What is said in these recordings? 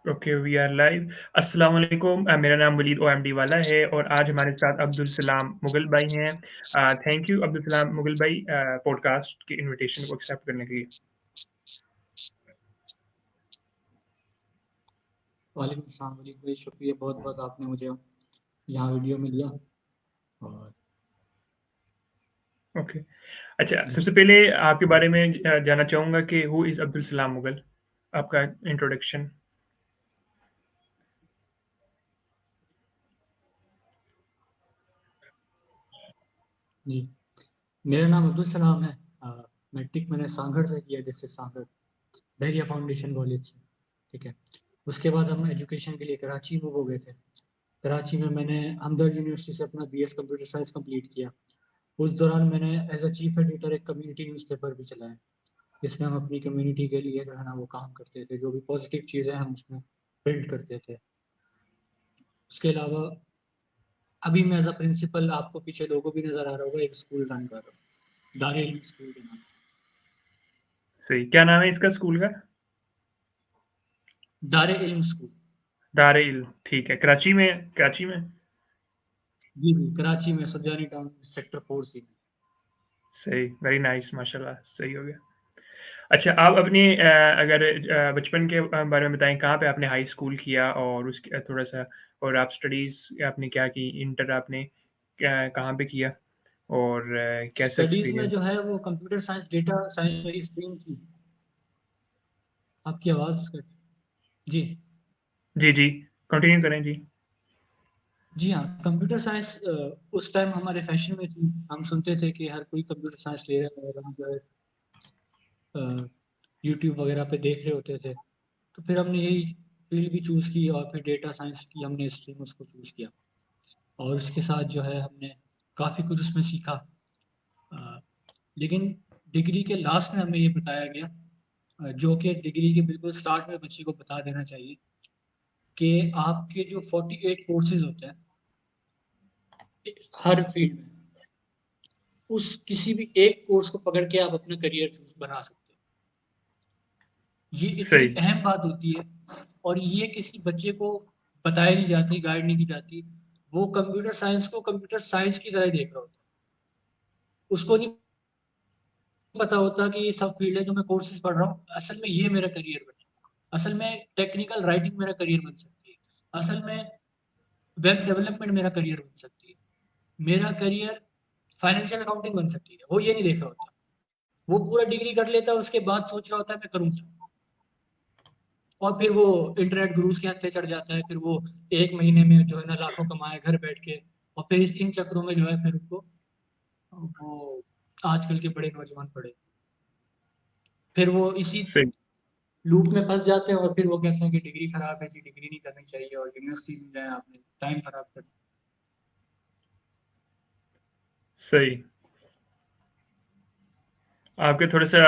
Okay, we are live. अस्सलाम वालेकुम। मेरा नाम वलीद ओएमडी वाला है और आज हमारे साथ अब्दुल सलाम मुगल भाई हैं। थैंक यू अब्दुल सलाम मुगल भाई पॉडकास्ट की इनविटेशन को एक्सेप्ट करने के लिए। वालेकुम अस्सलाम वलीद भाई, शुक्रिया बहुत बहुत आपने मुझे यहाँ वीडियो में लिया। और ओके, अच्छा, जी सबसे पहले आपके बारे में जानना चाहूँगा कि हु इज़ अब्दुल सलाम मुगल? आपका इंट्रोडक्शन। जी मेरा नाम अब्दुल सलाम है। मैट्रिक मैंने सांगड़ से किया, डिस्ट्रिक्ट सांगड़, दरिया फाउंडेशन कॉलेज से। ठीक है, उसके बाद हम एजुकेशन के लिए कराची मूव हो गए थे। कराची में मैंने हमदर्द यूनिवर्सिटी से अपना बीएस कंप्यूटर साइंस कंप्लीट किया। उस दौरान मैंने एज अ चीफ एडिटर एक कम्युनिटी न्यूज़पेपर भी चलाया, जिसमें हम अपनी कम्युनिटी के लिए जो है ना वो काम करते थे, जो भी पॉजिटिव चीज़ें हम उसमें प्रिंट करते थे। उसके अलावा अभी मैं एज अ प्रिंसिपल, आपको पीछे लोगो भी नजर आ रहा होगा, एक स्कूल रन कर रहा हूँ, दार इल्म स्कूल के नाम सही, क्या नाम है इसका स्कूल का? से। दार इल्म स्कूल। दार इल्म, ठीक है। कराची में? जी जी, कराची में सज्जानी टाउन सेक्टर 4C में। सही, वेरी नाइस, माशाल्लाह, सही हो गया। अच्छा, आप अपने अगर बचपन के बारे में बताएँ, कहाँ पे आपने हाई स्कूल किया और उसके थोड़ा-सा, और आप स्टडीज़ आपने क्या की? इंटर आपने कहाँ पे किया और कैसा स्टडीज में एक्सपीरियंस? जो है वो कंप्यूटर साइंस, डेटा साइंस मेरी स्ट्रीम थी। आपकी आवाज़ कट। जी जी, जी, कंटिन्यू करें, जी। जी हाँ, कंप्यूटर साइंस उस टाइम हमारे फैशन में थी। हम सुनते थे कि हर कोई कंप्यूटर साइंस ले रहा है, और हम जो है यूट्यूब वगैरह पे देख रहे होते थे। तो फिर हमने यही फील्ड भी चूज़ की, और फिर डेटा साइंस की हमने स्ट्रीम उसको चूज़ किया। और उसके साथ जो है हमने काफ़ी कुछ उसमें सीखा। अ, लेकिन डिग्री के लास्ट में हमें ये बताया गया, जो कि डिग्री के बिल्कुल स्टार्ट में बच्चे को बता देना चाहिए, कि आपके जो 48 कोर्सेज होते हैं हर फील्ड में, उस किसी भी एक कोर्स को पकड़ के आप अपना करियर बना सकते हो। ये इतनी सही, अहम बात होती है, और ये किसी बच्चे को बताई नहीं जाती, गाइड नहीं की जाती। वो कंप्यूटर साइंस को कंप्यूटर साइंस की तरह देख रहा होता है, उसको नहीं पता होता कि ये सब फील्ड है जो मैं कोर्सेज पढ़ रहा हूँ, असल में ये मेरा करियर बने। असल में टेक्निकल राइटिंग मेरा करियर बन सकती है, असल में वेब डेवलपमेंट मेरा करियर बन सकती है, मेरा करियर फाइनेंशियल अकाउंटिंग बन सकती है। वो ये नहीं देख रहा होता। वो पूरा डिग्री कर लेता है, उसके बाद सोच रहा होता है मैं करूँ क्या। और फिर वो इंटरनेट गुरुज के हत्थे चढ़ जाता है, फिर वो एक महीने में जो है ना लाखों कमाए घर बैठ के। और फिर इन चक्रों में जो है फिर उनको वो आजकल के बड़े नौजवान पड़े, फिर वो इसी सही, लूप में फंस जाते हैं। और फिर वो कहते हैं कि डिग्री खराब है जी, डिग्री नहीं करनी चाहिए, और यूनिवर्सिटी में जाए आपने टाइम खराब कर। सही। आपके थोड़ा-सा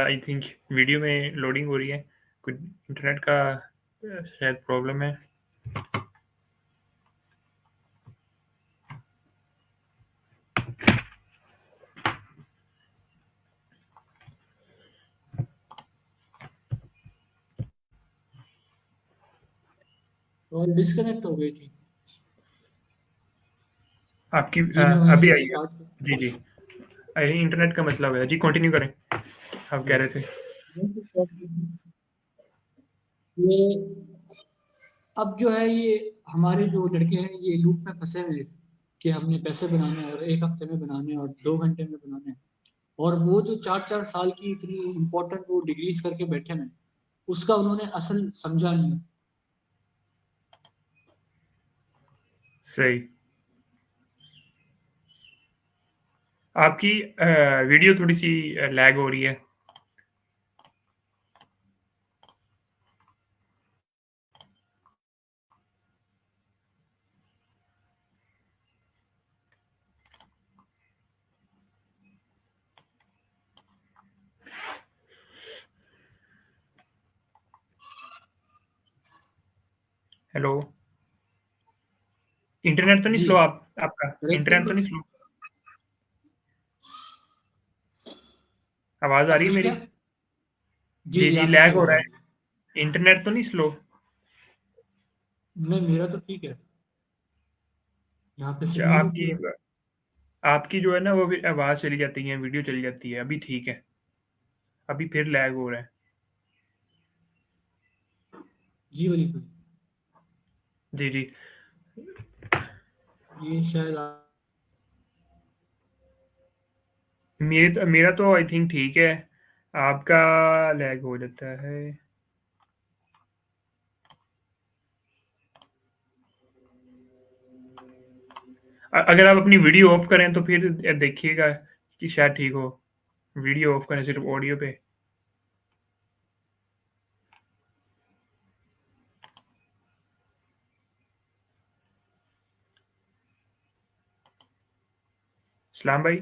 आई थिंक वीडियो में लोडिंग हो रही है। कुछ इंटरनेट का शायद प्रॉब्लम है। और डिस्कनेक्ट हो गई थी। आपकी जी मैं वहीं अभी से आई है। स्टार्ट। जी, जी। आई थिंक इंटरनेट का मसला हो गया। जी, कंटिन्यू करें। आप कह जी, रहे थे। ये अब जो है ये हमारे जो लड़के हैं ये लूप में फंसे हुए हैं, कि हमने पैसे बनाने हैं और एक हफ्ते में बनाने हैं और 2 घंटे में बनाने हैं। और वो जो 4-4 साल की इतनी इंपॉर्टेंट वो डिग्रीज करके बैठे हैं, उसका उन्होंने असल समझा नहीं। सही। आपकी वीडियो थोड़ी-सी लैग हो रही है। हेलो? इंटरनेट तो नहीं जी स्लो आपका? इंटरनेट तो नहीं स्लो? आवाज़ आ अब रही है ठीक मेरी? है। जी जी, जी, जी, आपकी लैग हो आवाज रहा आ रही है। है। इंटरनेट तो नहीं स्लो? नहीं, मेरा तो ठीक है, यहाँ पे अच्छा, सिग्नल तो आपकी पूरा है। आपकी जो है ना वो भी आवाज़ चली जाती है, वीडियो चली जाती है। अभी ठीक है, अभी फिर लैग हो रहा है। जी वली भाई, जी जी। ये शायद मेरा तो आई थिंक ठीक है, आपका लैग हो जाता है। अगर आप अपनी वीडियो ऑफ करें तो फिर देखिएगा कि शायद ठीक हो। वीडियो ऑफ करें सिर्फ ऑडियो पे। सलाम भाई।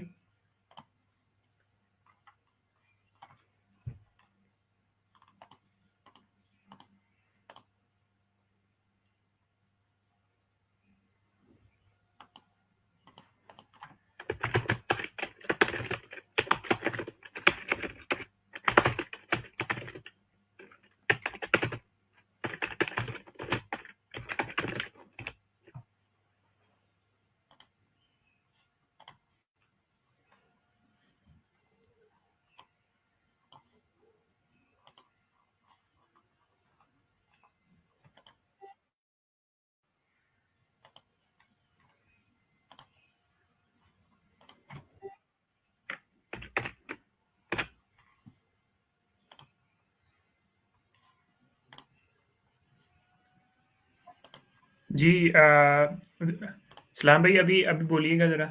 जी सलाम भाई, अभी अभी बोलिएगा ज़रा,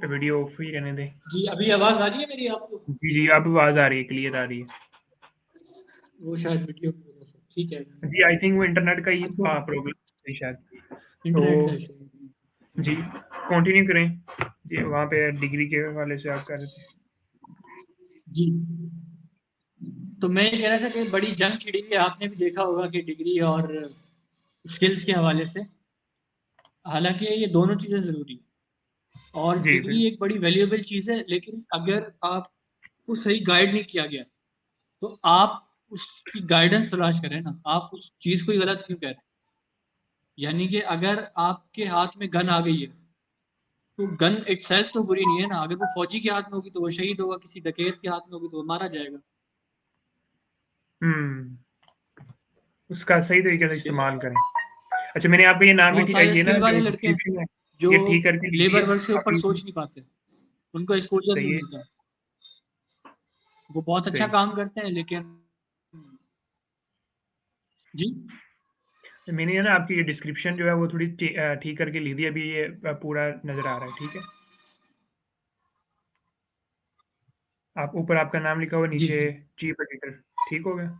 वीडियो ऑफ ही रहने दें। जी, अभी आवाज आ रही है मेरी आपको? जी जी, अब आवाज़ आ रही है, क्लियर आ रही है। वो शायद वीडियो की वजह से, ठीक है। जी, आई थिंक वो इंटरनेट का ही अच्छा, प्रॉब्लम थी शायद। तो इंटरनेट का इशू। जी, कंटिन्यू करें। जी, वहाँ पे डिग्री के हवाले से आप कह रहे थे। जी, तो मैं ये कह रहा था कि बड़ी जंग छिड़ी है, आपने भी देखा होगा कि डिग्री और स्किल्स के हवाले से। हालांकि ये दोनों चीज़ें ज़रूरी है, और जी, डिग्री बिल्कुल। एक बड़ी वैल्यूएबल चीज़ है, लेकिन अगर आपको सही गाइड नहीं किया गया, तो आप उसकी गाइडेंस तलाश करें ना, आप उस चीज़ को ही गलत क्यों कह रहे हैं? यानी कि अगर आपके हाथ में गन आ गई है, तो गन इटसेल्फ तो बुरी नहीं है ना। अगर वो फौजी के हाथ में होगी तो वो शहीद होगा, किसी डकैत के हाथ में होगी तो वो मारा जाएगा। हुँ, उसका सही तरीके से इस्तेमाल करें। अच्छा, मैंने आपको ये नाम भी बहुत सारे ये ना स्किल जो वाले लड़के हैं डिस्क्रिप्शन है, जो ये ठीक करके लिख दिए। लेबर वर्क से ऊपर अभी सोच नहीं पाते, उनको एक्सपोजर नहीं सही है, मिलता। वो बहुत अच्छा सही। काम करते हैं, लेकिन जी। मैंने है ना आपकी ये डिस्क्रिप्शन जो है वो थोड़ी ठीक करके लिख दी। अभी ये पूरा नज़र आ रहा है, ठीक है? आप ऊपर आपका नाम लिखा हुआ, जी नीचे जी, चीफ एडिटर, ठीक हो गया?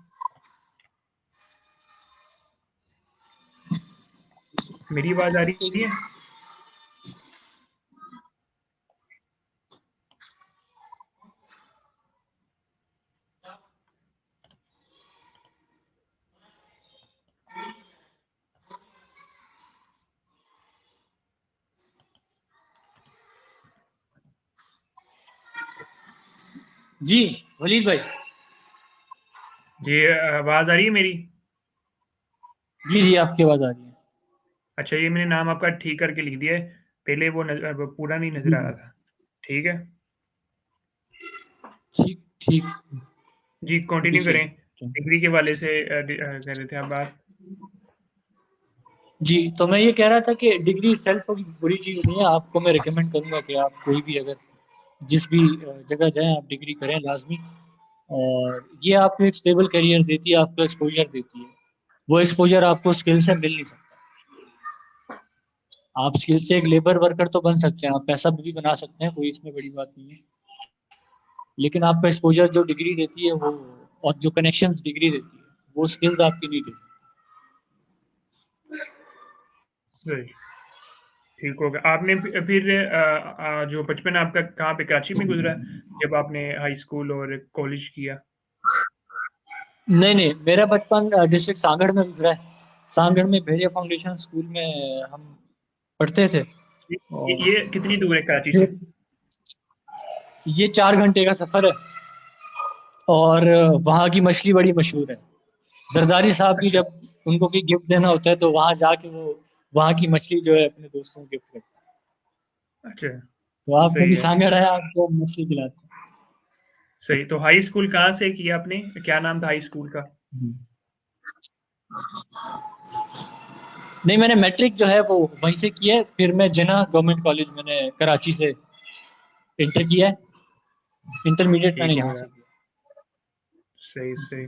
मेरी आवाज़ आ एक रही है? मिनट। जी वलीद भाई। जी, आवाज़ आ रही है मेरी? जी जी, आपकी आवाज आ रही है। अच्छा, ये मैंने नाम आपका ठीक करके लिख दिया है। पहले वो पूरा नहीं नज़र जी आ रहा जी, था। ठीक है? ठीक ठीक। जी, अभी कंटिन्यू सही करें। है। डिग्री के वाले से कर रहे थे आप बात। जी, तो मैं ये कह रहा था कि डिग्री सेल्फ कोई बुरी चीज़ नहीं है। आपको मैं रिकमेंड करूंगा कि आप कोई भी, अगर जिस भी जगह जाएं, आप डिग्री करें लाजमी। और ये आपको एक स्टेबल करियर देती है, आपको एक्सपोजर देती है। वो एक्सपोजर आपको स्किल से मिल नहीं सकता। आप स्किल से एक लेबर वर्कर तो बन सकते हैं, आप पैसा भी बना सकते हैं, कोई इसमें बड़ी बात नहीं है। लेकिन आपका एक्सपोजर जो डिग्री देती है वो, और जो कनेक्शंस डिग्री देती है, वो स्किल्स आपकी नहीं देती। सही, ठीक हो गया। आपने फिर जो बचपन आपका कहाँ पे कराची में गुज़रा, जब आपने हाई स्कूल और कॉलेज किया? नहीं नहीं, मेरा बचपन डिस्ट्रिक्ट सांगड़ में गुजरा है। सांगड़ में भेड़िया फाउंडेशन स्कूल में हम पढ़ते थे। और ये कितनी दूर है कराची से? फिर ये 4 घंटे का सफर है। और वहाँ की मछली बड़ी मशहूर है। जरदारी साहब की जब उनको कोई गिफ्ट देना होता है तो वहां जाके वो वहां की मछली जो है अपने दोस्तों को गिफ्ट करते अच्छा, हैं। तो आप सही कभी है। सांगड़ आया आपको मछली खिलाते सही। तो हाई स्कूल कहाँ से किया आपने? क्या नाम था हाई स्कूल का? हैं। नहीं, मैंने मैट्रिक जो है वो वहीं से किया है, फिर मैं जिन्ना गवर्नमेंट कॉलेज मैंने कराची से इंटर किया है, इंटरमीडिएट मैंने ठीक हो यहाँ गया। से किया। सही, सही।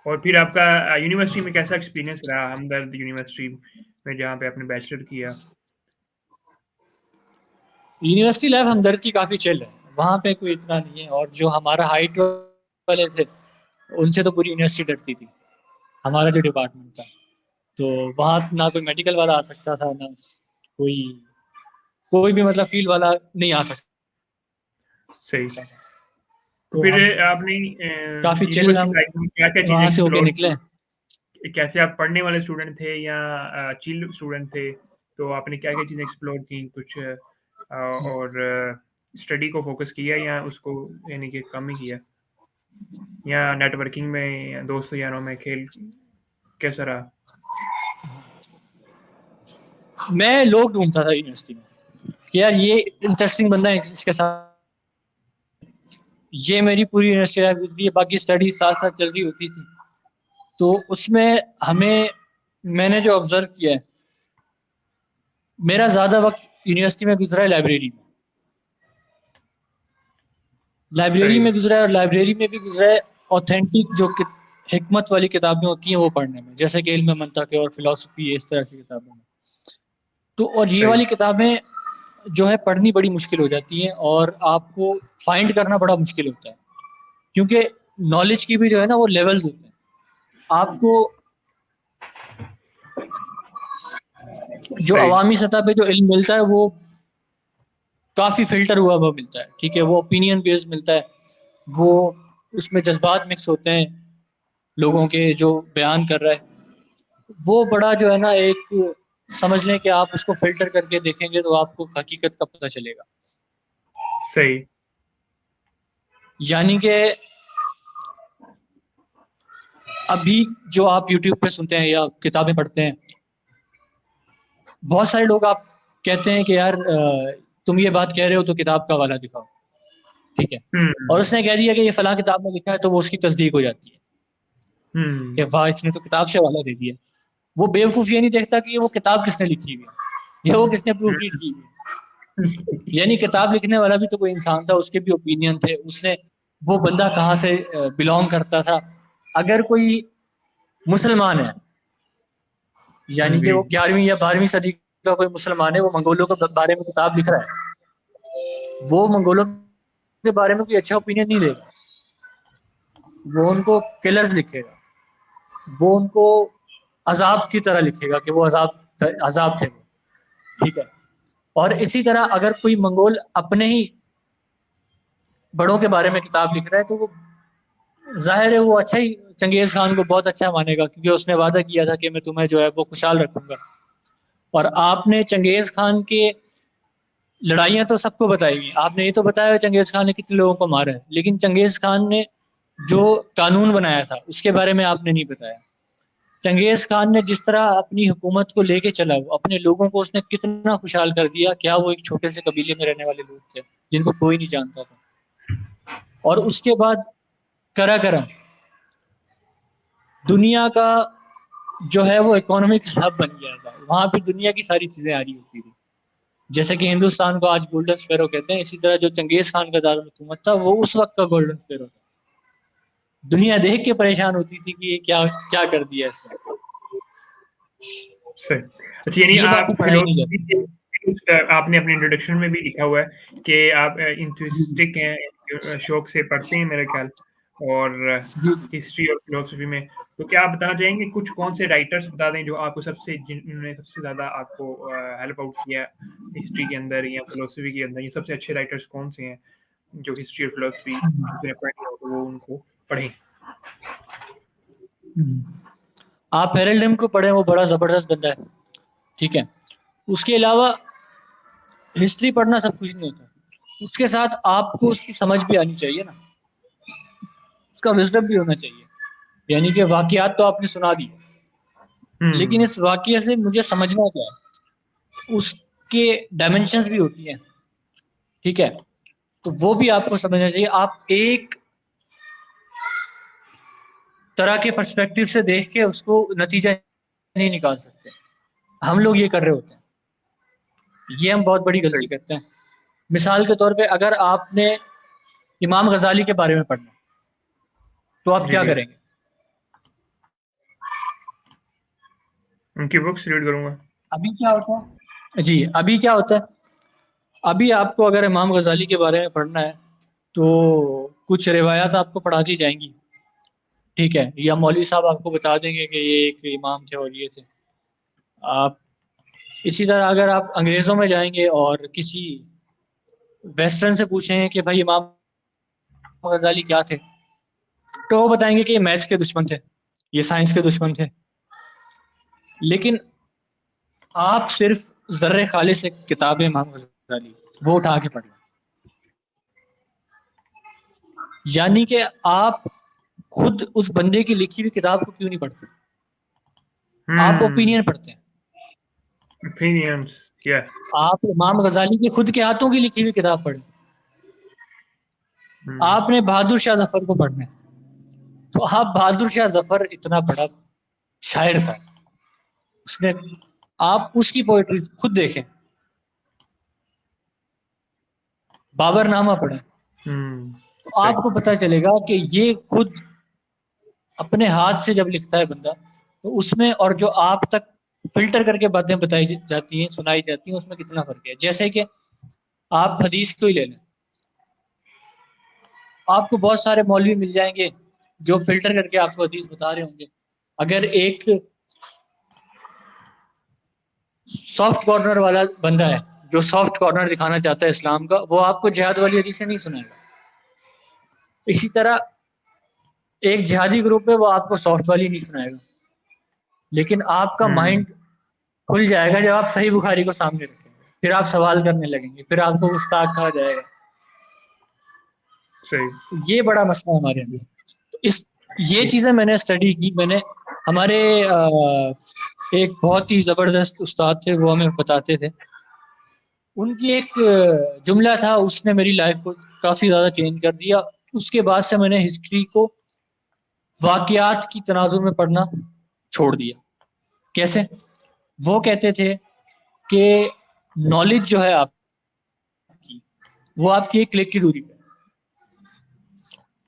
और फिर आपका यूनिवर्सिटी में कैसा एक्सपीरियंस रहा, हमदर्द यूनिवर्सिटी में जहाँ पे आपने बैचलर किया? यूनिवर्सिटी लाइफ हमदर्द की काफ़ी चिल है, वहाँ पे कोई इतना नहीं है। और जो हमारा हाइट वाले थे उनसे तो पूरी यूनिवर्सिटी डरती थी, हमारा जो डिपार्टमेंट था। तो वहाँ ना कोई मेडिकल वाला आ सकता था, ना कोई कोई भी मतलब फील्ड वाला नहीं आ सकता सही। था। तो तो फिर हम आपने काफ़ी चिल यूनिवर्सिटी हम लाइफ में क्या-क्या चीज़ें वहाँ से होके एक्सप्लोर निकले। की? कैसे आप पढ़ने वाले स्टूडेंट थे या चिल स्टूडेंट थे? तो आपने क्या-क्या चीज़ें एक्सप्लोर की? कुछ और स्टडी को फ़ोकस किया या उसको यानी कि कम ही किया? या नेटवर्किंग में या दोस्तों यारों में खेल कैसा रहा? मैं लोग ढूंढता था यूनिवर्सिटी में कि यार ये इंटरेस्टिंग बंदा है, इसके साथ ये मेरी पूरी यूनिवर्सिटी लाइफ गुजरी है, बाकी स्टडी साथ साथ चल रही होती थी। तो उसमें हमें मैंने जो ऑब्जर्व किया है, मेरा ज़्यादा वक्त यूनिवर्सिटी में गुजरा है लाइब्रेरी में। लाइब्रेरी सही, में गुजरा है, और लाइब्रेरी में भी गुजरा है ऑथेंटिक जो हिकमत वाली किताबें होती हैं वो पढ़ने में, जैसे कि इल्म मंतक और फिलोसफी, इस तरह की किताबों में। तो और ये सही, वाली किताबें जो है पढ़नी बड़ी मुश्किल हो जाती हैं, और आपको फाइंड करना बड़ा मुश्किल होता है, क्योंकि नॉलेज की भी जो है ना वो लेवल्स होते हैं। आपको जो सही, अवामी सतह पे जो इल्म मिलता है वो काफ़ी फिल्टर हुआ हुआ मिलता है, ठीक है, वो ओपिनियन बेस्ड मिलता है, वो उसमें जज्बात मिक्स होते हैं लोगों के जो बयान कर रहा है। वो बड़ा जो है ना एक, समझ लें कि आप उसको फिल्टर करके देखेंगे तो आपको हकीकत का पता चलेगा। सही। यानी कि अभी जो आप यूट्यूब पे सुनते हैं या किताबें पढ़ते हैं, बहुत सारे लोग आप कहते हैं कि यार तुम ये बात कह रहे हो तो किताब का हवाला दिखाओ, ठीक है, हुँ, और उसने कह दिया कि ये फलां किताब में लिखा है, तो वो उसकी तस्दीक हो जाती है कि हुँ, वाह इसने तो किताब से हवाला दे दिया। वो बेवकूफ़ ये नहीं देखता कि ये वो किताब किसने लिखी हुई है, ये वो किसने प्रूफ रीड की हुई है। हुँ। यानी किताब लिखने वाला भी तो कोई इंसान था, उसके भी ओपिनियन थे, उसने वो बंदा कहाँ से बिलोंग करता था। अगर कोई मुसलमान है, यानी कि जी, वो 11वीं या 12वीं सदी का कोई मुसलमान है, वो मंगोलों के बारे में किताब लिख रहा है, वो मंगोलों के बारे में कोई अच्छा ओपिनियन नहीं देगा, वो उनको किलर्स लिखेगा, वो उनको अजाब की तरह लिखेगा कि वो अजाब अजाब थे वो, ठीक है। और इसी तरह अगर कोई मंगोल अपने ही बड़ों के बारे में किताब लिख रहा है, तो वो जाहिर है वो अच्छा ही चंगेज खान को बहुत अच्छा मानेगा, क्योंकि उसने वादा किया था कि मैं तुम्हें जो है वो खुशहाल रखूंगा। और आपने चंगेज खान के लड़ाइयां तो सबको बताई हुई, आपने ये तो बताया चंगेज खान ने कितने लोगों को मारा है, लेकिन चंगेज खान ने जो कानून बनाया था उसके बारे में आपने नहीं बताया। चंगेज खान ने जिस तरह अपनी हुकूमत को लेके चला, वो अपने लोगों को उसने कितना खुशहाल कर दिया, क्या वो एक छोटे से कबीले में रहने वाले लोग थे जिनको कोई नहीं जानता था। और उसके बाद करा करा दुनिया का जो है वो इकोनॉमिक हब बन गया था, वहां पे दुनिया की सारी चीजें आ रही होती थी। जैसे कि हिंदुस्तान को आज गोल्डन स्पैरो कहते हैं, इसी तरह जो चंगेज खान का दारुल हुकूमत था वो उस वक्त का गोल्डन स्पैरो था। दुनिया देख के परेशान होती थी कि ये क्या क्या कर दिया इसने। सही। अच्छा, यानी ये बातें आप पढ़ाई नहीं फ़िलॉसफ़ी जाती। के आपने अपने इंट्रोडक्शन में भी लिखा हुआ है कि आप जी जी इंथुसिस्टिक हैं, शौक से पढ़ते हैं मेरा ख़्याल और जी हिस्ट्री और फ़िलॉसफ़ी में। तो क्या आप बताना चाहेंगे कुछ कौन से राइटर्स बता दें जो आपको सबसे जिन्होंने सबसे ज़्यादा आपको हेल्प आउट किया हिस्ट्री के अंदर या फ़िलॉसफ़ी के अंदर? ये सबसे अच्छे राइटर्स कौन से हैं जो हिस्ट्री और फ़िलॉसफ़ी किसी ने पढ़ी हो तो वो उनको पढ़ें? आप हेरल्ड को पढ़े, वो बड़ा जबरदस्त बंदा है, ठीक है। उसके अलावा हिस्ट्री पढ़ना सब कुछ नहीं होता, उसके साथ आपको उसकी समझ भी आनी चाहिए ना, उसका विजडम भी होना चाहिए। यानी कि वाकयात तो आपने सुना दी, लेकिन हम्म। इस वाकये से मुझे समझना क्या है, उसके डायमेंशंस भी होती हैं, ठीक है, तो वो भी आपको समझना चाहिए। आप एक तरह के पर्सपेक्टिव से देख के उसको नतीजा नहीं निकाल सकते। हम लोग ये कर रहे होते हैं, ये हम बहुत बड़ी गलती सही। करते हैं। मिसाल के तौर पे अगर आपने इमाम गजाली के बारे में पढ़ना, तो आप जी क्या जी, करेंगे? उनकी बुक्स रीड करूंगा। अभी क्या होता है जी, अभी क्या होता है, अभी आपको अगर इमाम गजाली के बारे में पढ़ना है तो कुछ रिवायात आपको पढ़ा दी जाएंगी, ठीक है, या मौलवी साहब आपको बता देंगे कि ये एक इमाम थे और ये थे। आप इसी तरह अगर आप अंग्रेजों में जाएंगे और किसी वेस्टर्न से पूछेंगे कि भाई इमाम गजाली क्या थे, तो वो बताएंगे कि ये मैथ्स के दुश्मन थे, ये साइंस के दुश्मन थे। लेकिन आप सिर्फ जर्रे खालिस से किताब है इमाम गजाली, वो उठा के पढ़ना, यानी कि आप खुद उस बंदे की लिखी हुई किताब को क्यों नहीं पढ़ते, आप हम्म। ओपिनियन पढ़ते हैं। ओपिनियंस, या। आप इमाम गजाली के खुद के हाथों की लिखी हुई किताब पढ़ें। हम्म। आपने बहादुर शाह जफर को पढ़ना है, तो आप बहादुर शाह जफर इतना बड़ा शायर था, उसने, आप उसकी पोएट्री खुद देखें, बाबरनामा पढ़ें, तो सही। आपको पता चलेगा कि ये खुद अपने हाथ से जब लिखता है बंदा, तो उसमें और जो आप तक फिल्टर करके बातें बताई जाती हैं, सुनाई जाती हैं, उसमें कितना फर्क है। जैसे कि आप हदीस को ही ले लें, आपको बहुत सारे मौलवी मिल जाएंगे जो फिल्टर करके आपको हदीस बता रहे होंगे। अगर एक सॉफ्ट कॉर्नर वाला बंदा है जो सॉफ्ट कॉर्नर दिखाना चाहता है इस्लाम का, वो आपको जिहाद वाली हदीसें नहीं सुनाएगा। इसी तरह एक जिहादी ग्रुप है, वो आपको सॉफ्ट वाली नहीं सुनाएगा। लेकिन आपका हम्म। माइंड खुल जाएगा जब आप सही बुखारी को सामने रखेंगे, फिर आप सवाल करने लगेंगे, फिर आपको गुस्ताख कहा जाएगा। सही। तो ये बड़ा मसला है हमारे अंदर। तो इस ये चीजें मैंने स्टडी की, मैंने हमारे एक बहुत ही जबरदस्त उस्ताद थे, वो हमें बताते थे। उनकी एक जुमला था, उसने मेरी लाइफ को काफी ज्यादा चेंज कर दिया। उसके बाद से मैंने हिस्ट्री को वाकयात की तनाजुर में पढ़ना छोड़ दिया। कैसे? वो कहते थे कि नॉलेज जो है आपकी, वो आपकी एक क्लिक की दूरी पे।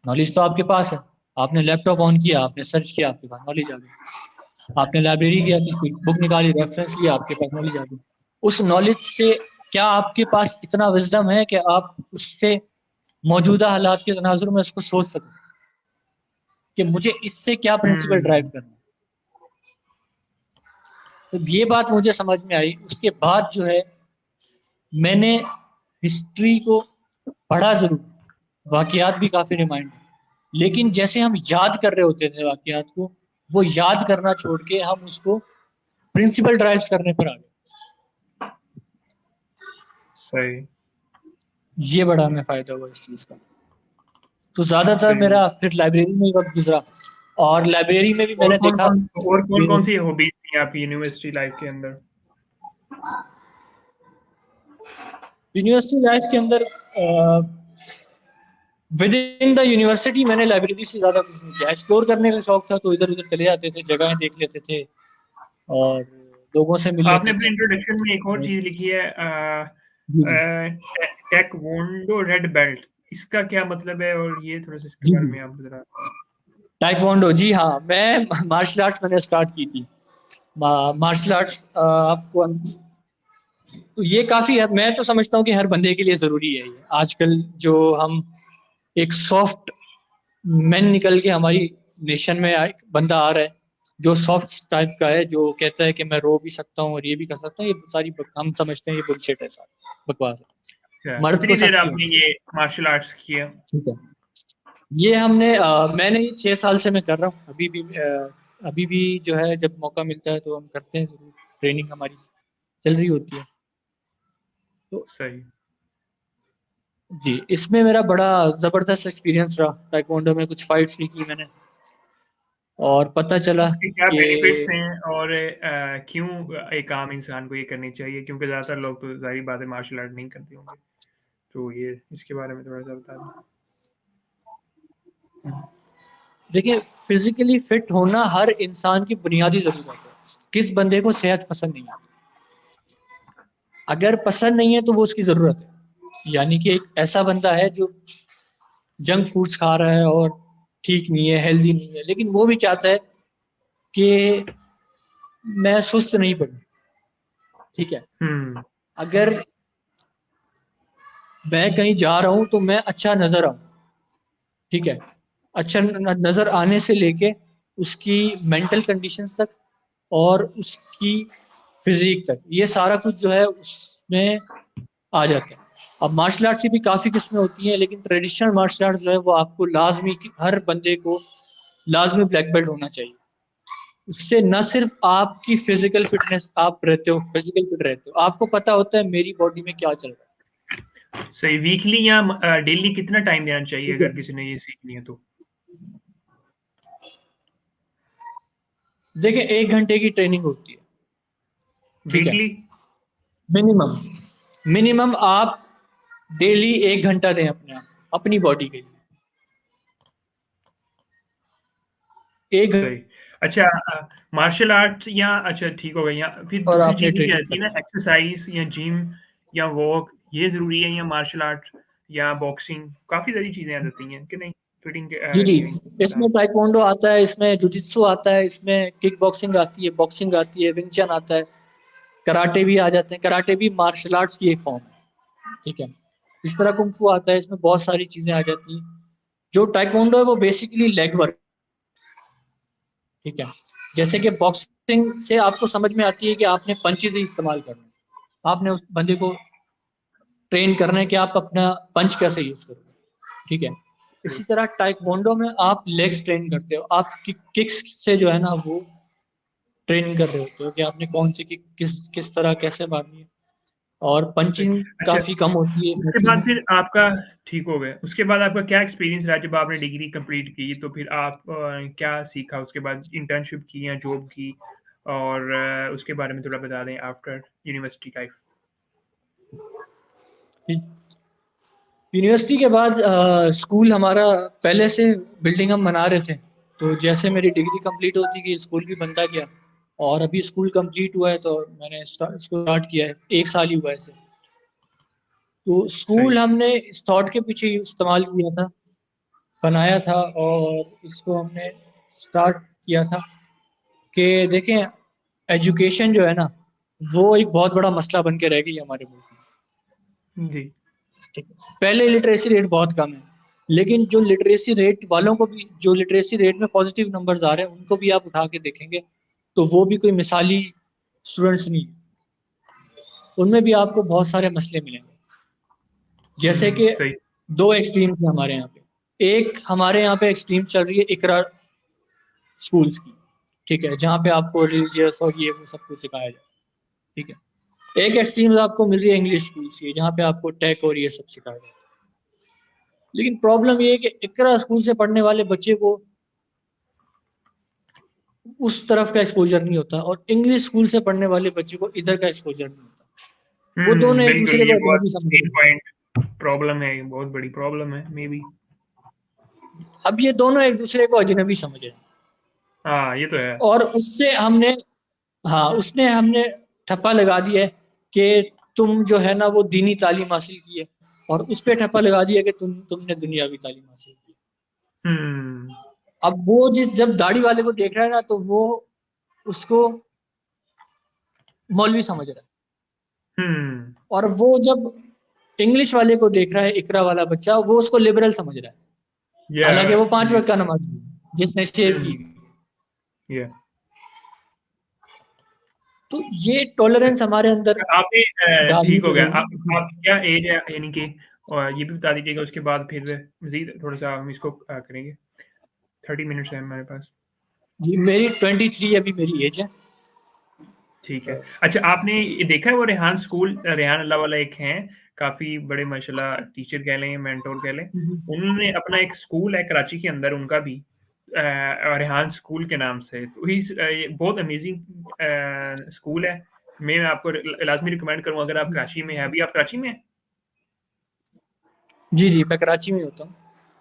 नॉलेज तो आपके पास है, आपने लैपटॉप ऑन किया, आपने सर्च किया, आपके पास नॉलेज आ गई। आपने लाइब्रेरी गया, कोई बुक निकाली, रेफरेंस लिया, आपके पास नॉलेज आ गई। उस नॉलेज से क्या आपके पास इतना विजडम है कि आप उससे मौजूदा हालात के तनाजुर में उसको सोच सकें कि मुझे इससे क्या प्रिंसिपल ड्राइव हम्म। करना है? तो ये बात मुझे समझ में आई। उसके बाद जो है, मैंने हिस्ट्री को पढ़ा जरूर, वाकयात भी काफी रिमाइंड, लेकिन जैसे हम याद कर रहे होते थे वाकयात को, वो याद करना छोड़ के हम उसको प्रिंसिपल ड्राइव करने पर आ गए। सही। ये बड़ा हमें फायदा हुआ इस चीज का। तो ज्यादातर सही। मेरा फिर लाइब्रेरी में ही वक्त गुजरा, और लाइब्रेरी में भी मैंने देखा और कौन कि कौन सी हॉबीज थी आपकी यूनिवर्सिटी लाइफ के अंदर? यूनिवर्सिटी लाइफ के अंदर विद इन द यूनिवर्सिटी मैंने लाइब्रेरी से ज्यादा कुछ नहीं किया। एक्सप्लोर करने का शौक था, तो इधर उधर चले जाते थे, जगहें देख लेते थे और लोगों से मिल आपने लेते अपने थे। इंट्रोडक्शन में एक और चीज लिखी है, जी जी टेक्वोंडो रेड बेल्ट। इसका क्या मतलब है, और ये थोड़ा सा इसके जी बारे जी। में आप जरा। टाइकोंडो, जी हाँ, मैं मार्शल आर्ट्स मैंने स्टार्ट की थी। मार्शल आर्ट्स आपको, तो ये काफी है, मैं तो समझता हूँ कि हर बंदे के लिए जरूरी है ये। आजकल जो हम एक सॉफ्ट मैन निकल के हमारी नेशन में एक बंदा आ रहा है जो सॉफ्ट टाइप का है, जो कहता है कि मैं रो भी सकता हूँ और ये भी कर सकता हूँ, ये सारी हम समझते हैं ये बुलशिट है, सारी बकवास है। अच्छा, मर्द को कितनी देर सख्ती आपने होनी ये चाहिए, मार्शल आर्ट्स किया? ठीक है। ये हमने मैंने ये 6 साल से मैं कर रहा हूँ, अभी भी जो है जब मौका मिलता है तो हम करते हैं जरूर, ट्रेनिंग हमारी चल रही होती है। तो सही। जी, इसमें मेरा बड़ा जबरदस्त एक्सपीरियंस रहा। ताइक्वांडो में कुछ फाइट्स भी की मैंने, और पता चला इसके क्या बेनिफिट्स कि हैं और क्यों एक आम इंसान को ये करनी चाहिए, क्योंकि ज़्यादातर लोग तो ज़ाहिर बात है मार्शल आर्ट नहीं करते होंगे, तो ये इसके बारे में थोड़ा सा बता दें। देखिए, फिजिकली फिट होना हर इंसान की बुनियादी ज़रूरत है। किस बंदे को सेहत पसंद नहीं है? अगर पसंद नहीं है तो वो उसकी ज़रूरत है। यानी कि एक ऐसा बंदा है जो जंक फूड्स खा रहा है और ठीक नहीं है, हेल्दी नहीं है, लेकिन वो भी चाहता है कि मैं सुस्त नहीं पड़ूं। ठीक है, अगर मैं कहीं जा रहा हूं तो मैं अच्छा नजर आऊं। ठीक है, अच्छा नजर आने से लेके उसकी मेंटल कंडीशंस तक और उसकी फिजिक तक, ये सारा कुछ जो है उसमें आ जाता है। अब मार्शल आर्ट्स की भी काफ़ी किस्में होती हैं, लेकिन ट्रेडिशनल मार्शल आर्ट्स जो है वो आपको लाजमी, हर बंदे को लाजमी ब्लैक बेल्ट होना चाहिए। उससे न सिर्फ आपकी फिजिकल फिटनेस आप रहते हो, फिजिकल फिट रहते हो, आपको पता होता है मेरी बॉडी में क्या चल रहा है। सही, वीकली या डेली कितना टाइम देना चाहिए ठीक है, अगर किसी ने ये सीखनी है तो? देखिए 1 घंटे की ट्रेनिंग होती है। ठीक है, वीकली? मिनिमम मिनिमम आप डेली 1 घंटा दें अपने आप, अपनी बॉडी के लिए। सही। अच्छा, मार्शल आर्ट या अच्छा ठीक हो गई, या फिर और दूसरी आपने चीज़ें भी ट्रेनिंग आती है ना, करनी है। एक्सरसाइज या जिम या वॉक, ये ज़रूरी है या मार्शल आर्ट या बॉक्सिंग? काफ़ी सारी चीज़ें आ जाती हैं कि नहीं फिटिंग जी जी, के इसमें साथ? ताइक्वांडो आता है, इसमें जुजित्सु आता है, इसमें किक बॉक्सिंग आती है, बॉक्सिंग आती है, विंग चन आता है, कराटे भी आ जाते हैं। कराटे भी मार्शल आर्ट्स की एक फॉर्म है। ठीक है, इस तरह कुंग फू आता है, इसमें बहुत सारी चीजें आ जाती हैं। जो टाइक्वांडो है वो बेसिकली लेग वर्क। ठीक है, जैसे कि बॉक्सिंग से आपको समझ में आती है कि आपने पंचेज ही इस्तेमाल करना है, आपने उस बंदे को ट्रेन करना है कि आप अपना पंच कैसे यूज करोगे। ठीक है, सही। इसी तरह टाइक्वांडो में आप लेग्स ट्रेन करते हो, आप किक्स से जो है ना वो ट्रेनिंग कर रहे होते हो कि आपने कौन सी किक किस किस तरह कैसे मारनी है। और सही। पंचिंग अच्छा, काफी कम होती है उसके बाद मैक्सिमम। फिर आपका ठीक हो गया, उसके बाद आपका क्या एक्सपीरियंस रहा जब आपने डिग्री कंप्लीट की? तो फिर आप क्या सीखा उसके बाद? इंटर्नशिप की या जॉब की? और उसके बारे में थोड़ा बता दें आफ्टर यूनिवर्सिटी लाइफ। यूनिवर्सिटी के बाद स्कूल हमारा पहले से बिल्डिंग हम बना रहे थे, तो जैसे मेरी डिग्री कंप्लीट होती गई स्कूल भी बनता गया। और अभी स्कूल कंप्लीट हुआ है तो मैंने इसको स्टार्ट किया है, 1 साल ही हुआ है इसे। तो स्कूल सही। हमने इस थॉट के पीछे इस्तेमाल किया था, बनाया था, और इसको हमने स्टार्ट किया था कि देखें, एजुकेशन जो है ना वो एक बहुत बड़ा मसला बन के रह गई है हमारे मुल्क में। जी। ठीक है, पहले लिटरेसी रेट बहुत कम है, लेकिन जो लिटरेसी रेट वालों को भी, जो लिटरेसी रेट में पॉजिटिव नंबर्स आ रहे हैं उनको भी आप उठा के देखेंगे तो वो भी कोई मिसाली स्टूडेंट्स नहीं। उनमें भी आपको बहुत सारे मसले मिलेंगे। जैसे कि सही। दो एक्सट्रीम्स हैं हमारे यहाँ पे। एक हमारे यहाँ पे एक्सट्रीम चल रही है इकरा स्कूल्स की। ठीक है, जहाँ पे आपको रिलीजियस और ये वो सब कुछ सिखाया जाए। ठीक है, एक एक्सट्रीम आपको मिल रही है इंग्लिश स्कूल्स की, जहाँ पे आपको टेक और ये सब सिखाया जाए। लेकिन प्रॉब्लम ये है कि इकरा स्कूल से पढ़ने वाले बच्चे को उस तरफ का एक्सपोजर नहीं होता, और इंग्लिश स्कूल से पढ़ने वाले बच्चे को इधर का एक्सपोजर नहीं होता। वो दोनों एक बिल्कुल, दूसरे ये को बहुत अजनबी समझ रहे मेन हैं। पॉइंट प्रॉब्लम है, ये बहुत बड़ी प्रॉब्लम है मे बी। अब ये दोनों एक दूसरे को अजनबी समझ रहे हैं, हाँ, ये तो है। और उससे हमने, हाँ उसने हमने ठप्पा लगा दिया है कि तुम जो है ना वो दीनी तालीम हासिल की है, और उस पे ठप्पा लगा दिया कि तुमने दुनियावी तालीम हासिल की है। हम्म। अब वो जिस जब दाढ़ी वाले को देख रहा है ना तो वो उसको मौलवी समझ रहा है, हम्म। और वो जब इंग्लिश वाले को देख रहा है, इकरा वाला बच्चा, वो उसको लिबरल समझ रहा है, या हालांकि वो 5 जी। वक्त का नमाज जिसने शेव की। या तो ये टॉलरेंस हमारे अंदर आपने डालनी ठीक हो तो गया। जरूरी आप क्या एज है, यानी कि और ये भी बता दीजिएगा, उसके बाद फिर मज़ीद थोड़ा-सा हम इसको करेंगे। 30 मिनट्स है हमारे पास। जी, मेरी 23 अभी मेरी एज है। ठीक है। अच्छा, आपने ये देखा है वो रेहान स्कूल, रेहान अल्लाह वाला एक हैं, काफ़ी बड़े माशाल्लाह टीचर कह लें, मेंटर कह लें। उन्होंने अपना एक स्कूल है कराची के अंदर उनका भी, रेहान स्कूल के नाम से। तो ये बहुत अमेजिंग स्कूल है। मैं आपको लाजमी रिकमेंड करूँगा अगर आप कराची में हैं। अभी आप कराची में हैं? जी जी, मैं कराची में होता हूँ।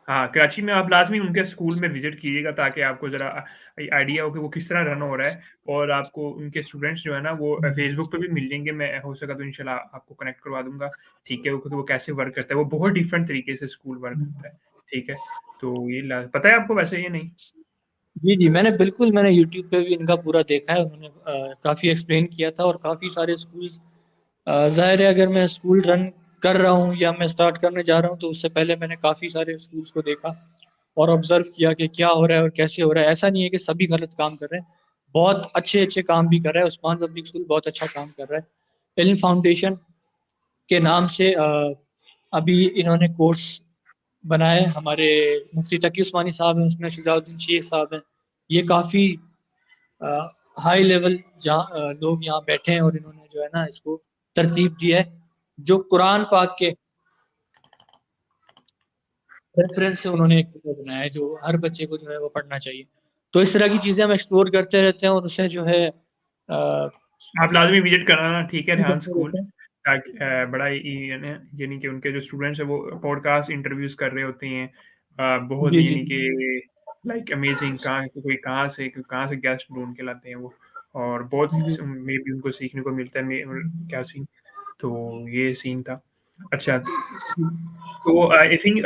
हाँ, कराची में आप लाज़मी उनके स्कूल में विज़िट कीजिएगा ताकि आपको ज़रा आइडिया हो कि वो किस तरह रन हो रहा है, और आपको उनके स्टूडेंट्स जो है ना वो फ़ेसबुक पे भी मिल जाएँगे। मैं हो सका तो इंशाल्लाह आपको कनेक्ट करवा दूँगा, ठीक है? वो कैसे वर्क करता है, वो बहुत डिफरेंट तरीके से स्कूल वर्क करता है, ठीक है? तो ये ला पता है आपको वैसे ये नहीं? जी जी, मैंने यूट्यूब पे भी इनका पूरा देखा है। उन्होंने काफ़ी एक्सप्लेन किया था और काफ़ी सारे स्कूल्स, ज़ाहिर है अगर मैं स्कूल रन कर रहा हूँ या मैं स्टार्ट करने जा रहा हूँ तो उससे पहले मैंने काफ़ी सारे स्कूल्स को देखा और ऑब्जर्व किया कि क्या हो रहा है और कैसे हो रहा है। ऐसा नहीं है कि सभी गलत काम कर रहे हैं, बहुत अच्छे-अच्छे काम भी कर रहा है। उस्मान पब्लिक स्कूल बहुत अच्छा काम कर रहा है। इल्म फाउंडेशन के नाम से अभी इन्होंने कोर्स बनाए। हमारे मुफ्ती तकी उस्मानी साहब हैं, उसमें शुजाउद्दीन शेख साहब हैं। ये काफ़ी हाई लेवल जहाँ लोग यहाँ बैठे हैं और इन्होंने जो है ना इसको तरतीब दी है, जो कुरान पाक के रेफरेंस से उन्होंने एक पेपर बनाया है जो हर बच्चे को जो है वो पढ़ना चाहिए। तो इस तरह की चीज़ें हम एक्सप्लोर करते रहते हैं और उसे जो है आप लाज़मी विज़िट कराना, ठीक है, रेहान करते स्कूल। रहते हैं। ताकि बड़ा ही यानी कि उनके जो स्टूडेंट्स हैं वो पॉडकास्ट इंटरव्यूज़ कर रहे होते हैं। बहुत जी जी। यानी कि लाइक अमेजिंग, कहाँ से गेस्ट ढूँढ के लाते हैं वो, और बहुत जी मे बी उनको सीखने को मिलता है। क्या सीन, तो ये सीन था। अच्छा, तो आई थिंक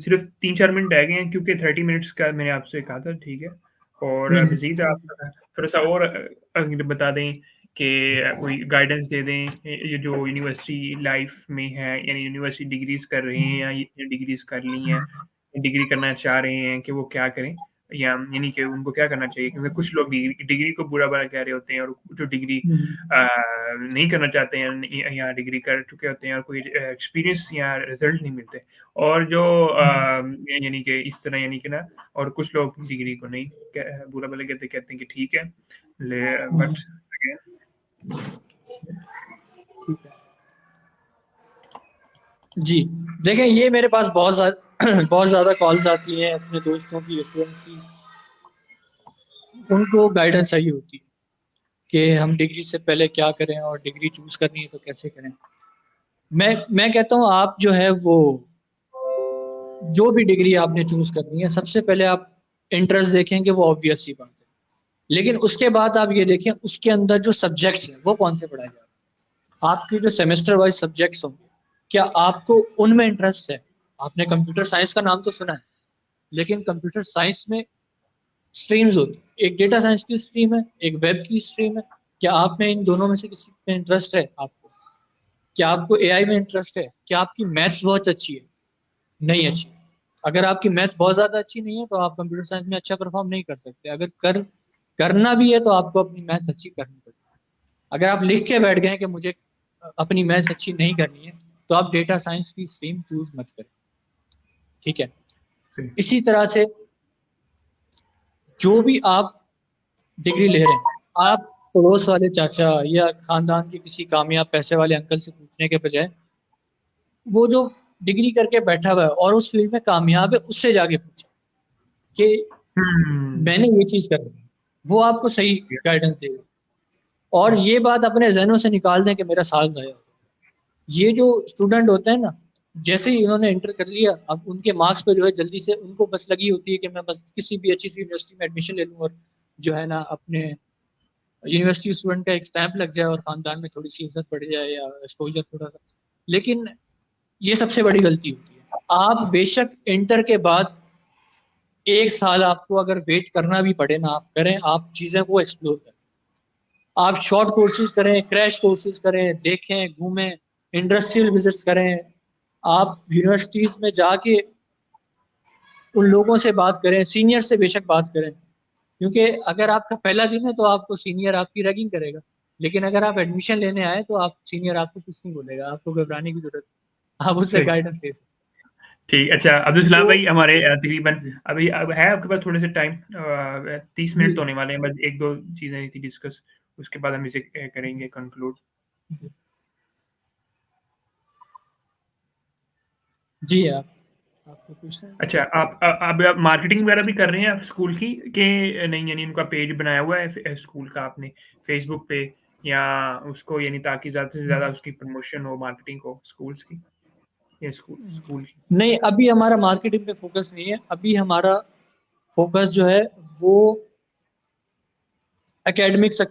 सिर्फ 3-4 मिनट रह गए हैं क्योंकि 30 मिनट्स का मैंने आपसे कहा था, ठीक है? और मज़ीद आप थोड़ा-सा और अगर बता दें कि कोई गाइडेंस दे दें, ये जो यूनिवर्सिटी लाइफ़ में है, यानी यूनिवर्सिटी डिग्रीज़ कर रहे हैं या ये डिग्रीज़ कर ली हैं, डिग्री करना चाह रहे हैं कि वो क्या करें? या यानी कि उनको क्या करना चाहिए? क्योंकि कुछ लोग डिग्री डिग्री को बुरा-भला कह रहे होते हैं, और जो डिग्री नहीं करना चाहते हैं या डिग्री कर चुके होते हैं और कोई एक्सपीरियंस या रिज़ल्ट नहीं मिलते। और जो यानी कि इस तरह यानी कि ना, और कुछ लोग डिग्री को नहीं बुरा-भला कहते कहते हैं कि ठीक है, बट अगेन ठीक है। जी, देखें ये मेरे पास बहुत ज़्यादा कॉल्स आती हैं अपने दोस्तों की, स्टूडेंट्स की। उनको गाइडेंस चाहिए होती है कि हम डिग्री से पहले क्या करें और डिग्री चूज़ करनी है तो कैसे करें। मैं कहता हूँ आप जो है वो जो भी डिग्री आपने चूज़ करनी है, सबसे पहले आप इंटरेस्ट देखेंगे, वो ऑब्वियस सी बात है। लेकिन उसके बाद आप ये देखें उसके अंदर जो सब्जेक्ट्स हैं, वो कौन से पढ़ाए जा रहे हैं। आपके जो सेमेस्टर वाइज़ सब्जेक्ट्स होंगे, क्या आपको उनमें इंटरेस्ट है? आपने कंप्यूटर साइंस का नाम तो सुना है, लेकिन कंप्यूटर साइंस में स्ट्रीम्स होती हैं। एक डेटा साइंस की स्ट्रीम है, एक वेब की स्ट्रीम है। क्या आप में इन दोनों में से किसी में इंटरेस्ट है आपको? क्या आपको एआई में इंटरेस्ट है? क्या आपकी मैथ्स बहुत अच्छी है? नहीं अच्छी। अगर आपकी मैथ्स बहुत ज़्यादा अच्छी नहीं है तो आप कंप्यूटर साइंस में अच्छा परफॉर्म नहीं कर सकते। अगर करना भी है तो आपको अपनी मैथ्स अच्छी करनी पड़ेगी। अगर आप लिख के बैठ गए कि मुझे अपनी मैथ्स अच्छी नहीं करनी है, तो आप डेटा साइंस की स्ट्रीम चूज मत करें। ठीक है। इसी तरह से जो भी आप डिग्री ले रहे हैं, आप पड़ोस वाले चाचा या खानदान के किसी कामयाब पैसे वाले अंकल से पूछने के बजाय, वो जो डिग्री करके बैठा हुआ है और उस फील्ड में कामयाब है, उससे जाके पूछें कि हुँ, मैंने ये चीज करनी है। वो आपको सही गाइडेंस देगा। और ये बात अपने जहनों से निकाल दें कि मेरा साल जाया हो। ये जो स्टूडेंट होते हैं ना, जैसे ही इन्होंने इंटर कर लिया, अब उनके मार्क्स पे जो है जल्दी से उनको बस लगी होती है कि मैं बस किसी भी अच्छी सी यूनिवर्सिटी में एडमिशन ले लूँ और जो है ना अपने यूनिवर्सिटी स्टूडेंट का एक स्टैंप लग जाए और खानदान में थोड़ी सी इज्जत बढ़ जाए या एक्सपोजर थोड़ा सा। लेकिन ये सबसे बड़ी गलती होती है। आप बेशक इंटर के बाद 1 साल आपको अगर वेट करना भी पड़े ना, आप करें, आप चीज़ें को एक्सप्लोर करें। आप शॉर्ट कोर्सेज करें, क्रैश कोर्सेज करें, देखें, घूमें, इंडस्ट्रियल विजिट्स करें। आप यूनिवर्सिटीज़ में जाके उन लोगों से बात करें, सीनियर से बेशक बात करें। क्योंकि अगर आपका पहला दिन है तो आपको सीनियर आपकी रैगिंग करेगा। लेकिन अगर आप एडमिशन लेने आए तो आप सीनियर आपको कुछ नहीं बोलेगा, आपको घबराने की जरूरत नहीं। आप उससे सही। गाइडेंस ले सकते ठीक, अच्छा अब्दुल हैं। सलाम तो भाई, हमारे तकरीबन अभी अब है आपके पास थोड़े से टाइम, 30 जी मिनट तो होने वाले हैं, बस 1-2 चीज़ें थी डिस्कस, उसके बाद हम इसे करेंगे कंक्लूड। जी आप आपको पूछना है? अच्छा, आप मार्केटिंग वगैरह भी कर रहे हैं आप स्कूल की कि नहीं? यानी उनका पेज बनाया हुआ है स्कूल का आपने फेसबुक पे, या उसको यानी ताकि ज़्यादा से ज़्यादा उसकी प्रमोशन हो, मार्केटिंग हो स्कूल्स की या स्कूल की? नहीं, अभी हमारा मार्केटिंग पे फोकस नहीं है। अभी हमारा फोकस जो है वो एकेडमिक्स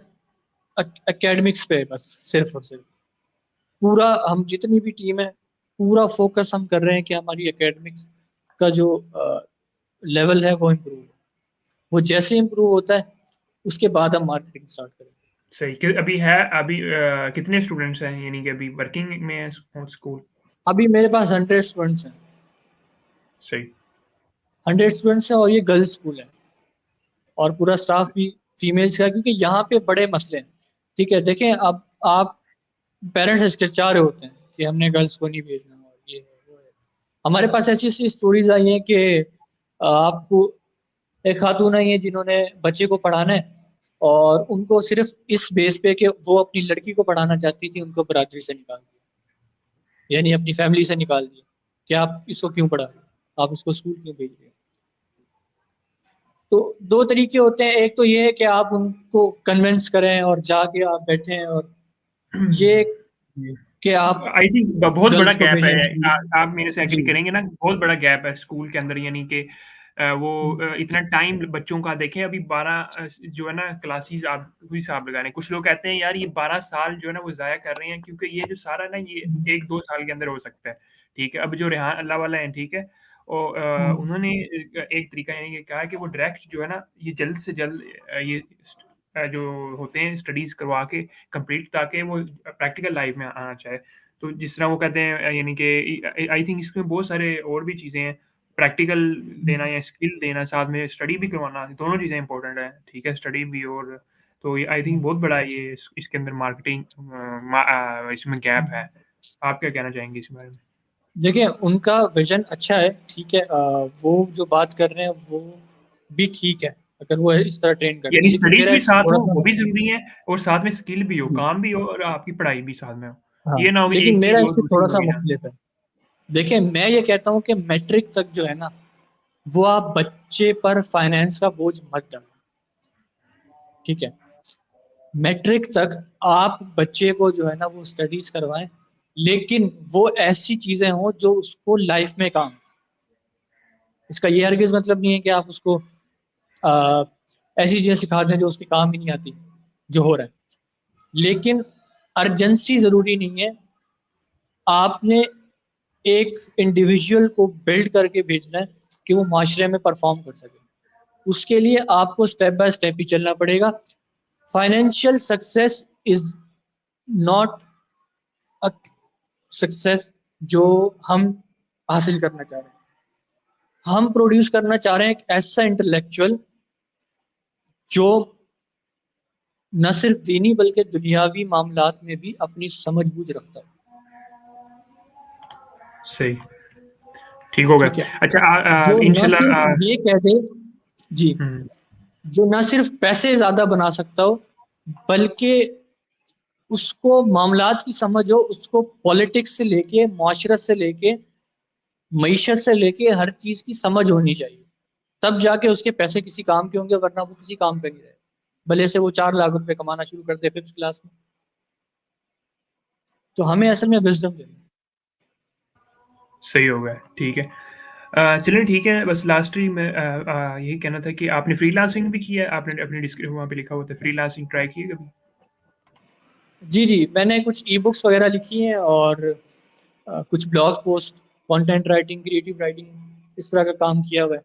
एकेडमिक्स पे है, बस सिर्फ और सिर्फ। पूरा हम जितनी भी टीम है, पूरा फोकस हम कर रहे हैं कि हमारी एकेडमिक्स का जो लेवल है वो इम्प्रूव हो। वो जैसे इम्प्रूव होता है उसके बाद हम मार्केटिंग स्टार्ट करेंगे। सही। कि अभी कितने स्टूडेंट्स हैं, यानी कि अभी वर्किंग में है स्कूल? अभी मेरे पास 100 स्टूडेंट्स हैं। सही। 100 स्टूडेंट्स हैं और ये गर्ल्स स्कूल है। और पूरा स्टाफ भी फीमेल्स का, क्योंकि यहाँ पे बड़े मसले हैं। ठीक है, देखें, अब आप पेरेंट्स हिचकिचा रहे होते हैं कि हमने गर्ल्स को नहीं भेजना, और ये है वो है। हमारे पास ऐसी ऐसी स्टोरीज आई हैं कि आपको एक खातून आई है जिन्होंने बच्चे को पढ़ाना है, और उनको सिर्फ इस बेस पे कि वो अपनी लड़की को पढ़ाना चाहती थी, उनको बरादरी से निकाल दिया, यानी अपनी फैमिली से निकाल दिया कि आप इसको क्यों पढ़ा रहे हो, आप इसको स्कूल क्यों भेज रहे हो। तो दो तरीके होते हैं, एक तो ये है कि आप उनको कन्विंस करें और जाके आप बैठें, और ये कि आप आई थिंक बहुत बड़ा गर्ल्स को गैप भेजें है। स्कूल। आप मेरे से जी। एग्री करेंगे ना, बहुत बड़ा गैप है स्कूल के अंदर, यानी कि वो इतना टाइम बच्चों का देखें। अभी 12 जो है ना क्लासेस आप भी हिसाब लगा रहे हैं। कुछ लोग कहते हैं यार ये 12 साल जो है ना वो ज़ाया कर रहे हैं, क्योंकि ये जो सारा ना ये 1-2 साल के अंदर हो सकता है। ठीक है, अब जो रेहान अल्लाह वाला है, ठीक है, और उन्होंने एक तरीका यानी कि कहा कि वो डायरेक्ट जो है ना ये जल्द से जल्द ये जो होते हैं स्टडीज़ करवा के कंप्लीट, ताकि वो प्रैक्टिकल लाइफ में आना चाहे। तो जिस तरह वो कहते हैं यानी कि आई थिंक इसमें बहुत सारे और भी चीज़ें हैं, प्रैक्टिकल देना या स्किल देना, साथ में स्टडी भी करवाना, दोनों चीज़ें इंपॉर्टेंट हैं, ठीक है, स्टडी भी। और तो ये आई थिंक बहुत बड़ा ये इसके अंदर मार्केटिंग इसमें गैप है। आप क्या कहना चाहेंगे इस बारे में? देखिए, उनका विजन अच्छा है, ठीक है, वो जो बात कर रहे हैं वो भी ठीक है, अगर वो इस तरह ट्रेन कर रहे हैं, यानी लेकिन स्टडीज़ मेरा भी इसमें साथ थोड़ा हो, सा वो भी मतलब। ज़रूरी है, और साथ में स्किल भी हो, जी। काम भी हो और आपकी पढ़ाई भी साथ में हो। हाँ, ये ना हो कि लेकिन एक मेरा चीज़ हो, इसमें दूसरी थोड़ा सा होगी ना। मुख्तलिफ है। देखिए, मैं ये कहता हूँ कि मैट्रिक तक जो है ना, वो आप बच्चे पर फाइनेंस का बोझ मत डालें। ठीक है, मैट्रिक तक आप बच्चे को जो है ना वो स्टडीज करवाएं, लेकिन वो ऐसी चीजें हों जो उसको लाइफ में काम। इसका ये हरगिज मतलब नहीं है कि आप उसको आ, ऐसी चीजें सिखा दें जो उसके काम ही नहीं आती, जो हो रहा है। लेकिन अर्जेंसी जरूरी नहीं है। आपने एक इंडिविजुअल को बिल्ड करके भेजना है कि वो माशरे में परफॉर्म कर सके। उसके लिए आपको स्टेप बाय स्टेप ही चलना पड़ेगा। Financial success is not a success जो हम हासिल करना चाह रहे हैं। हम प्रोड्यूस करना चाह रहे हैं एक ऐसा इंटेलेक्चुअल जो न सिर्फ दीनी बल्कि दुनियावी मामलात में भी अपनी समझ बूझ रखता है। सही, ठीक हो ठीक है, गया। अच्छा, जो न इंशाल्लाह सिर्फ ये कह दे। जी। हुँ। जो न सिर्फ पैसे ज्यादा बना सकता हो, बल्कि उसको मामलात की समझ हो, उसको पॉलिटिक्स से लेके, माशरत से लेके, मईशत से लेके हर चीज की समझ होनी चाहिए। तब जाके उसके पैसे किसी काम के होंगे, वरना वो किसी काम का नहीं रहे, भले से वो 4 लाख रुपए कमाना शुरू कर दे 5th क्लास में। तो हमें असल में विजडम देनी है। सही हो गया, ठीक है। चलिए ठीक है, बस लास्ट ही में यही कहना था कि आपने फ्रीलांसिंग भी किया है, आपने अपनी वहाँ पे लिखा हुआ था फ्रीलांसिंग, ट्राई की है कभी? जी जी, मैंने कुछ ई बुक्स वगैरह लिखी हैं, और कुछ blog post, content writing, creative writing, इस तरह का काम किया हुआ है।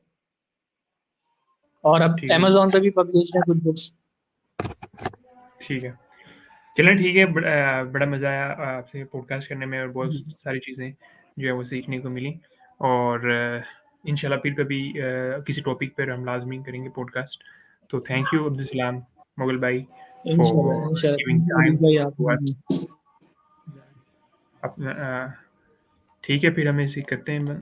और अब ठीक है, अमेजोन पे भी पब्लिश है कुछ बुक्स। ठीक है। चलिए ठीक है, बड़ा मज़ा आया आपसे पॉडकास्ट करने में, और बहुत सारी चीज़ें जो है वो सीखने को मिली। और इंशाल्लाह फिर कभी किसी टॉपिक पर हम लाज़मी करेंगे पॉडकास्ट। तो थैंक यू अब्दुल सलाम मुग़ल भाई इंशाल्लाह फॉर इंशाल्लाह, giving thank you time Waleed भाई, टू आपने अस। भी। अपना ठीक है, फिर हम ऐसे ही करते हैं।